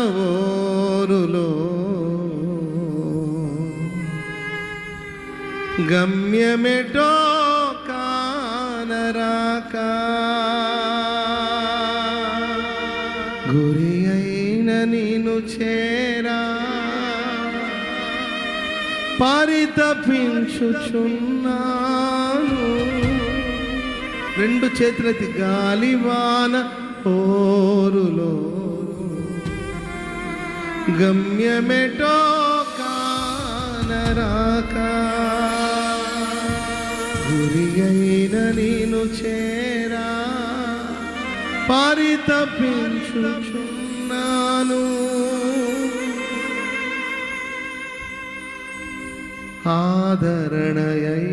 అలివానవోరులో గమ్యమెటో కానరాక గురి అయిన నిన్ను చేరా పరితపించుచున్నాను. రెండు చేతులెత్తి గాలివాన ఓరులో గమ్యమెటో కానరాక గురి అయిన నిన్ను చేరా పరితపించుచున్నాను. ఆదరణయై